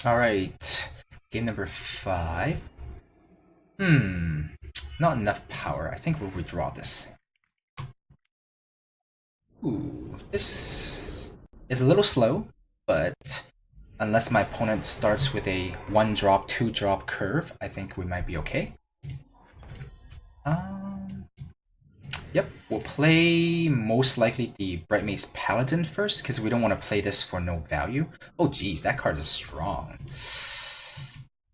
Alright, game number 5. Not enough power. I think we'll withdraw this. Ooh, this is a little slow, but unless my opponent starts with a 1-drop, 2-drop curve, I think we might be okay. Yep, we'll play most likely the Bright Mace Paladin first, because we don't want to play this for no value. Oh geez, that card is strong.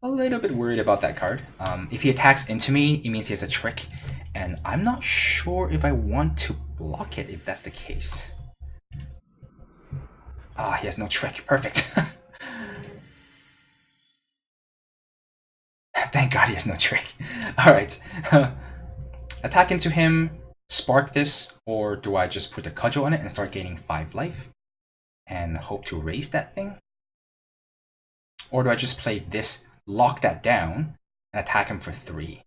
A little bit worried about that card. If he attacks into me, it means he has a trick, and I'm not sure if I want to block it if that's the case. Ah, he has no trick. Perfect. Thank God he has no trick. Alright. Attack into him, spark this, or do I just put a cudgel on it and start gaining 5 life? And hope to raise that thing? Or do I just play this, lock that down, and attack him for 3?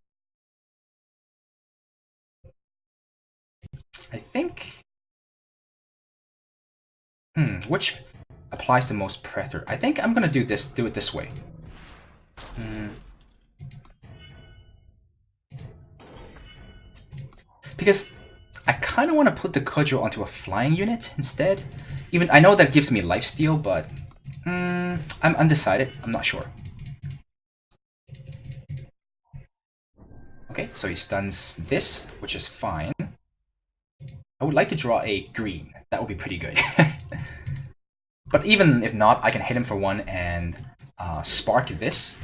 I think... which applies the most pressure? I think I'm gonna do it this way. Because I kind of want to put the cudgel onto a flying unit instead. Even I know that gives me lifesteal, but I'm undecided. I'm not sure. Okay, so he stuns this, which is fine. I would like to draw a green. That would be pretty good. But even if not, I can hit him for 1 and spark this.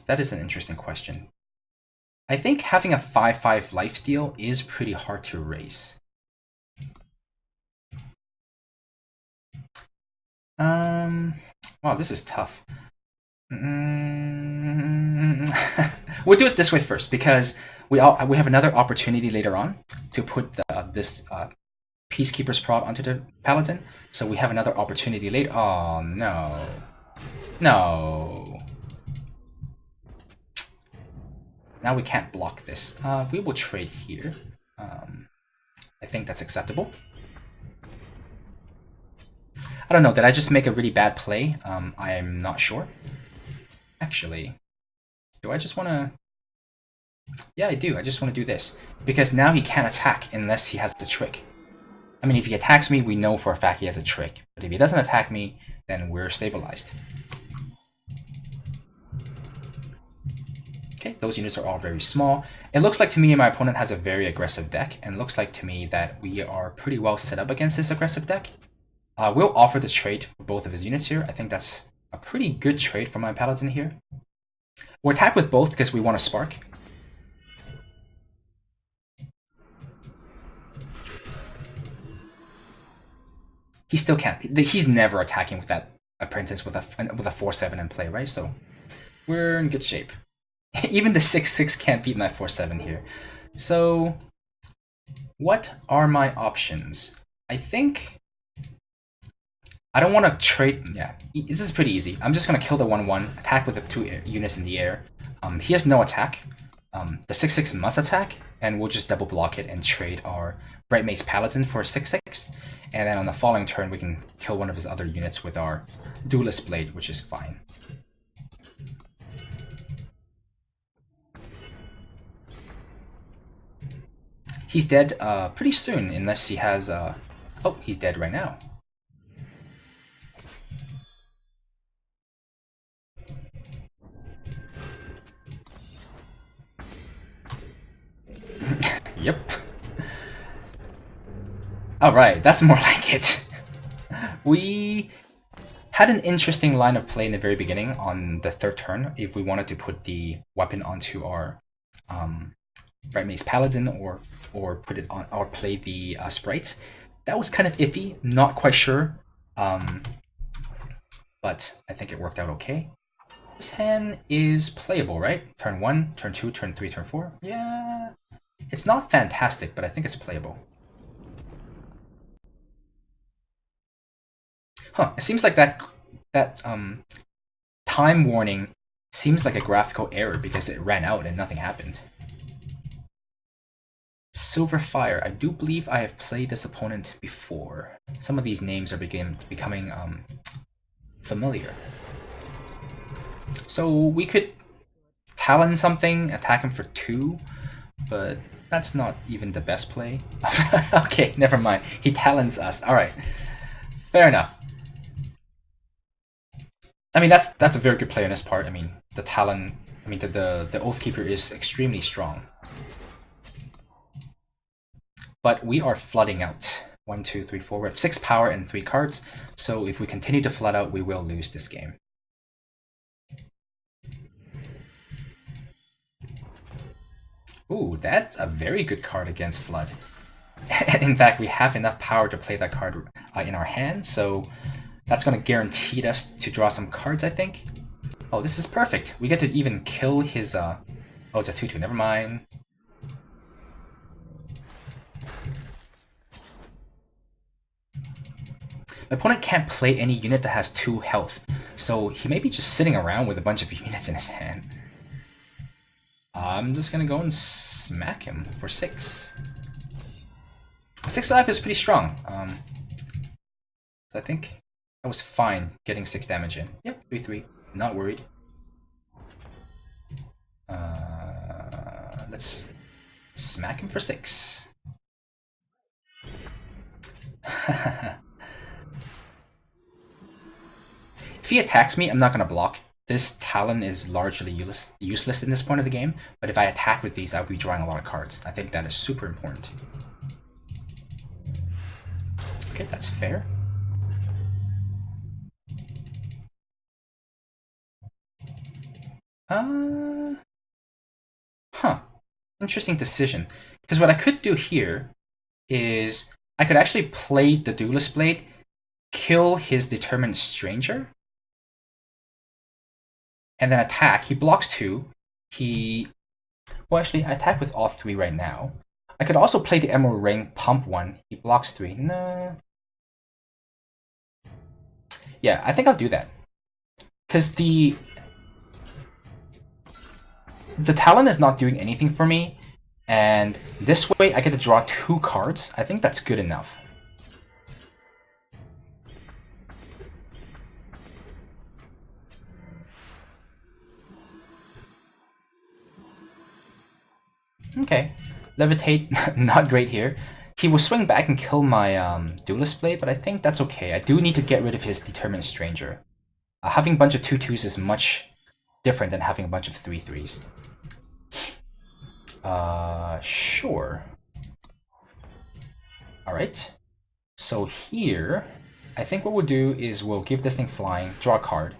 That is an interesting question. I think having a 5/5 lifesteal is pretty hard to raise. Wow, this is tough. We'll do it this way first because we have another opportunity later on to put this Peacekeeper's Prod onto the Paladin. So we have another opportunity later. Oh no, no. Now we can't block this. We will trade here. I think that's acceptable. I don't know, did I just make a really bad play? I'm not sure. Actually, do I just want to... Yeah, I do. I just want to do this. Because now he can't attack unless he has the trick. I mean, if he attacks me, we know for a fact he has a trick. But if he doesn't attack me, then we're stabilized. Okay, those units are all very small. It looks like to me my opponent has a very aggressive deck, and it looks like to me that we are pretty well set up against this aggressive deck. We'll offer the trade for both of his units here. I think that's a pretty good trade for my Paladin here. We'll attack with both because we want to spark. He still can't. He's never attacking with that apprentice with a 4/7 in play, right? So we're in good shape. Even the 6/6 can't beat my 4/7 here. So what are my options? I think I don't want to trade. Yeah, this is pretty easy. I'm just going to kill the 1/1, attack with the 2 units in the air. He has no attack. The 6/6 must attack, and we'll just double block it and trade our Bright Mace Paladin for a 6/6. And then on the following turn, we can kill one of his other units with our Duelist Blade, which is fine. He's dead pretty soon, unless he has... Oh, he's dead right now. Yep. Alright, that's more like it. We had an interesting line of play in the very beginning on the 3rd turn if we wanted to put the weapon onto our Bright Mace Paladin or put it on or play the sprites. That was kind of iffy, not quite sure. But I think it worked out okay. This hand is playable, right? Turn 1, turn 2, turn 3, turn 4. Yeah. It's not fantastic, but I think it's playable. Huh, it seems like that time warning seems like a graphical error because it ran out and nothing happened. Silver Fire. I do believe I have played this opponent before. Some of these names are becoming familiar. So we could Talon something, attack him for 2, but that's not even the best play. Okay, never mind. He Talons us. Alright. Fair enough. I mean, that's a very good play on his part. I mean, the Talon, I mean, the Oathkeeper is extremely strong. But we are flooding out. 1, 2, 3, 4. We have 6 power and 3 cards, so if we continue to flood out, we will lose this game. Ooh, that's a very good card against Flood. In fact, we have enough power to play that card in our hand, so that's going to guarantee us to draw some cards, I think. Oh, this is perfect. We get to even kill his... Oh, it's a 2-2. Never mind. My opponent can't play any unit that has 2 health, so he may be just sitting around with a bunch of units in his hand. I'm just gonna go and smack him for 6. 6 life is pretty strong. So I think I was fine getting 6 damage in. Yep, 3-3. Not worried. Let's smack him for 6. If he attacks me, I'm not gonna block. This Talon is largely useless in this point of the game, but if I attack with these, I'll be drawing a lot of cards. I think that is super important. Okay, that's fair. Interesting decision. Because what I could do here is I could actually play the Duelist Blade, kill his Determined Stranger, and then attack. He blocks 2. Well, actually, I attack with all 3 right now. I could also play the Emerald Ring, pump 1. He blocks 3. No. Yeah, I think I'll do that. Because the Talon is not doing anything for me, and this way I get to draw 2 cards. I think that's good enough. Okay, Levitate, not great here. He will swing back and kill my Duelist Blade, but I think that's okay. I do need to get rid of his Determined Stranger. Having a bunch of 2-2s is much different than having a bunch of 3-3s. Sure. Alright. So here, I think what we'll do is we'll give this thing flying, draw a card,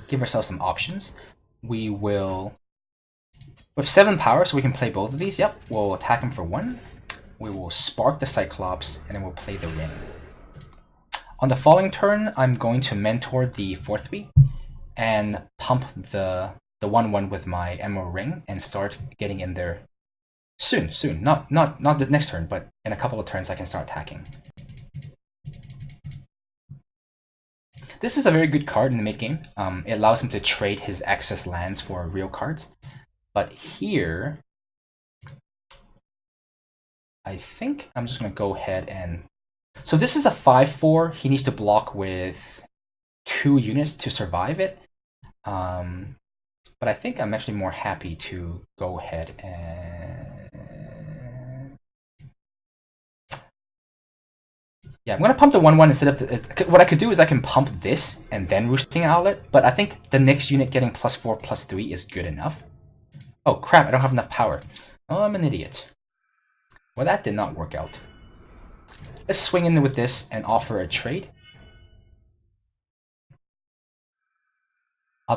give ourselves some options. We will... We have 7 power, so we can play both of these. Yep, we'll attack him for 1. We will spark the Cyclops, and then we'll play the Ring. On the following turn, I'm going to mentor the 4-3 and pump the 1-1 with my Emerald Ring and start getting in there soon. Not the next turn, but in a couple of turns I can start attacking. This is a very good card in the mid game. It allows him to trade his excess lands for real cards. But here, I think I'm just going to go ahead and... So this is a 5-4. He needs to block with 2 units to survive it. But I think I'm actually more happy to go ahead and... Yeah, I'm going to pump the 1-1 instead of the... What I could do is I can pump this and then Roosting Owlet, but I think the next unit getting +4/+3 is good enough. Oh crap, I don't have enough power. Oh, I'm an idiot. Well, that did not work out. Let's swing in with this and offer a trade.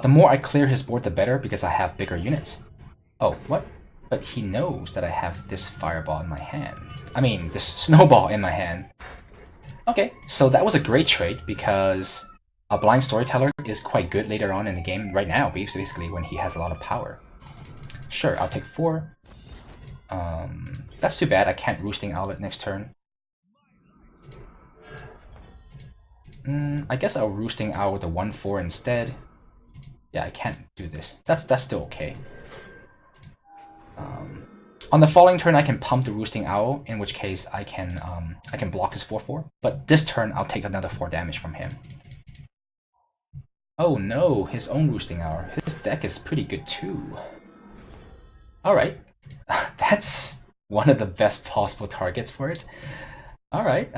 The more I clear his board, the better, because I have bigger units. Oh, what? But he knows that I have this fireball in my hand. I mean, this snowball in my hand. Okay, so that was a great trade, because a Blind Storyteller is quite good later on in the game, right now, basically, when he has a lot of power. Sure, I'll take 4. That's too bad, I can't Roosting Owlet next turn. I guess I'll Roosting Owlet the 1-4 instead. Yeah, I can't do this. That's still okay. On the following turn, I can pump the Roosting Owl, in which case I can block his 4/4. But this turn, I'll take another 4 damage from him. Oh no, his own Roosting Owl. His deck is pretty good too. Alright. That's one of the best possible targets for it. Alright.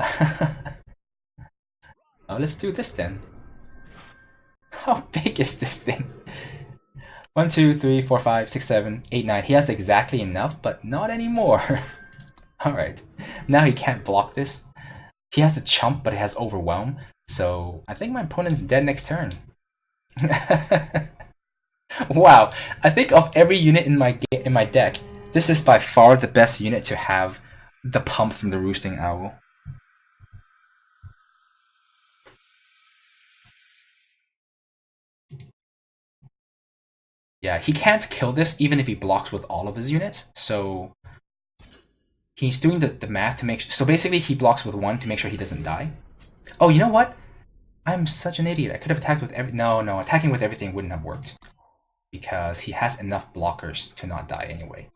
Let's do this then. How big is this thing? 1, 2, 3, 4, 5, 6, 7, 8, 9. He has exactly enough, but not anymore. Alright. Now he can't block this. He has the chump, but it has Overwhelm. So I think my opponent's dead next turn. Wow. I think of every unit in my deck, this is by far the best unit to have the pump from the Roosting Owl. Yeah, he can't kill this even if he blocks with all of his units, so he's doing the math to make so basically he blocks with 1 to make sure he doesn't die. Oh, you know what? I'm such an idiot. I could have attacked with no, attacking with everything wouldn't have worked. Because he has enough blockers to not die anyway.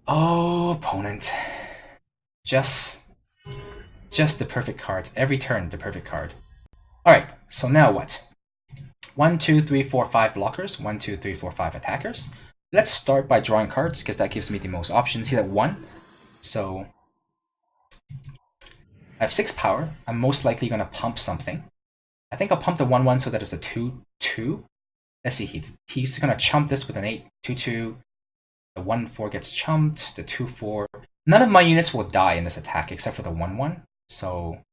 Oh, opponent. Just the perfect cards. Every turn, the perfect card. Alright, so now what? 1, 2, 3, 4, 5 blockers. 1, 2, 3, 4, 5 attackers. Let's start by drawing cards, because that gives me the most options. See that 1? So I have 6 power. I'm most likely going to pump something. I think I'll pump the 1/1 so that it's a 2/2. Let's see, he's gonna chump this with an 8/2/2. The 1/4 gets chumped, the 2/4. None of my units will die in this attack except for the 1/1. So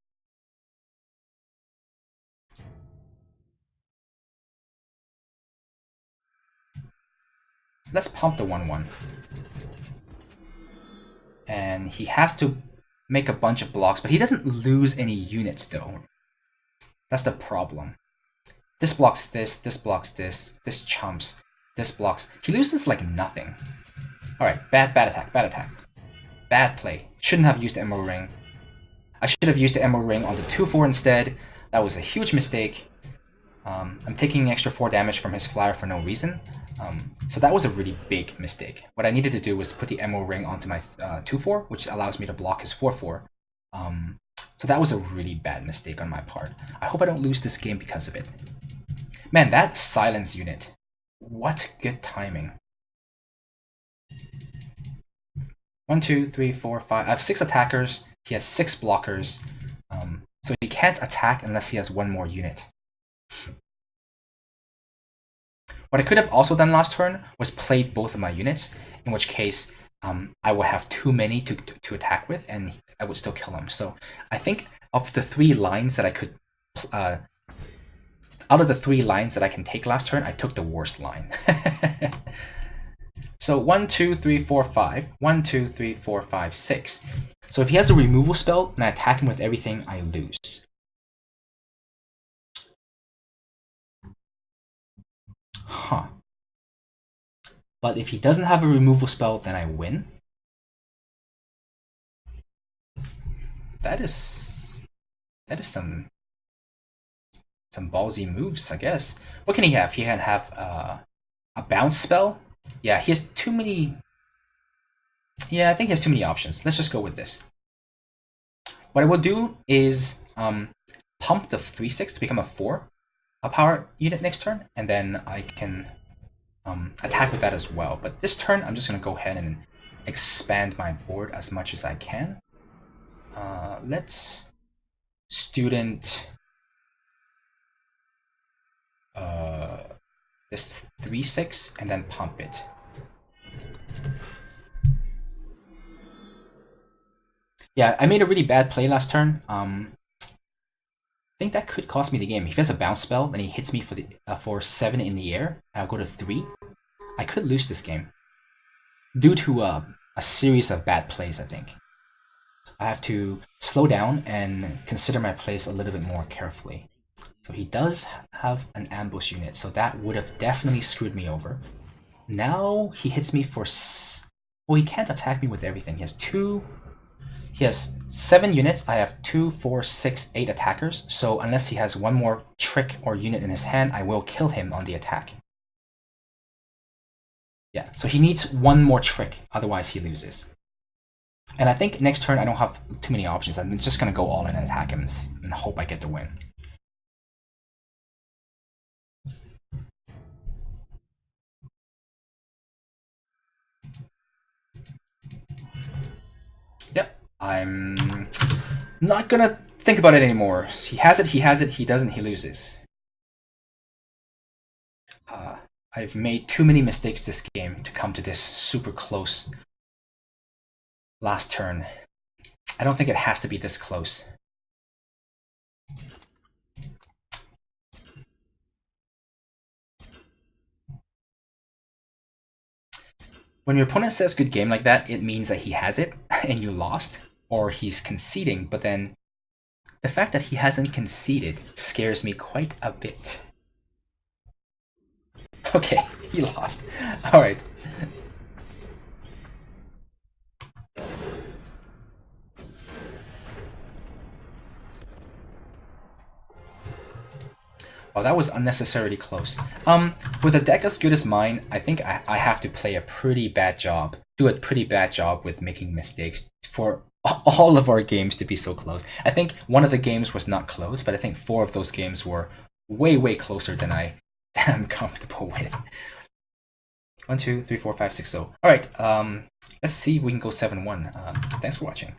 let's pump the 1/1. And he has to make a bunch of blocks, but he doesn't lose any units though. That's the problem. This blocks this blocks this chumps, this blocks. He loses like nothing. Alright, bad attack. Bad play. Shouldn't have used the Emerald Ring. I should have used the Emerald Ring on the 2/4 instead. That was a huge mistake. I'm taking extra 4 damage from his flyer for no reason. So that was a really big mistake. What I needed to do was put the Emerald Ring onto my 2/4, which allows me to block his 4/4. So that was a really bad mistake on my part. I hope I don't lose this game because of it. Man, that silence unit. What good timing. 1, 2, 3, 4, 5. I have 6 attackers. He has 6 blockers. So he can't attack unless he has 1 more unit. What I could have also done last turn was played both of my units, in which case I would have too many to attack with, and I would still kill him. So I think of the 3 lines that I could, out of the 3 lines that I can take last turn, I took the worst line. So 1, 2, 3, 4, 5. 1, 2, 3, 4, 5, 6. So if he has a removal spell and I attack him with everything, I lose. Huh. But if he doesn't have a removal spell, then I win. That is some ballsy moves, I guess. What can he have? He can have a bounce spell. Yeah, he has too many. Yeah, I think he has too many options. Let's just go with this. What I will do is pump the 3/6 to become a 4 power unit next turn, and then I can attack with that as well. But this turn, I'm just going to go ahead and expand my board as much as I can. Let's student this 3/6 and then pump it. Yeah, I made a really bad play last turn. I think that could cost me the game. If he has a bounce spell and he hits me for 7 in the air, I'll go to 3. I could lose this game due to a series of bad plays, I think. I have to slow down and consider my plays a little bit more carefully. So he does have an ambush unit, so that would have definitely screwed me over. Now he hits me for... Well, he can't attack me with everything. He has 7 units. I have 2, 4, 6, 8 attackers. So unless he has 1 more trick or unit in his hand, I will kill him on the attack. Yeah, so he needs one more trick, otherwise he loses. And I think next turn I don't have too many options. I'm just gonna go all in and attack him and hope I get the win. Yep, I'm not gonna think about it anymore. He has it, he has it, he doesn't, he loses. I've made too many mistakes this game to come to this super close last turn. I don't think it has to be this close. When your opponent says good game like that, it means that he has it and you lost, or he's conceding, but then the fact that he hasn't conceded scares me quite a bit. Okay, he lost. Alright. Oh, that was unnecessarily close. With a deck as good as mine, I think I have to play a pretty bad job, do a pretty bad job with making mistakes for all of our games to be so close. I think one of the games was not close, but I think 4 of those games were way closer than I'm comfortable with. 1, 2, 3, 4, 5, 6, 0. All right, let's see if we can go 7-1. Thanks for watching.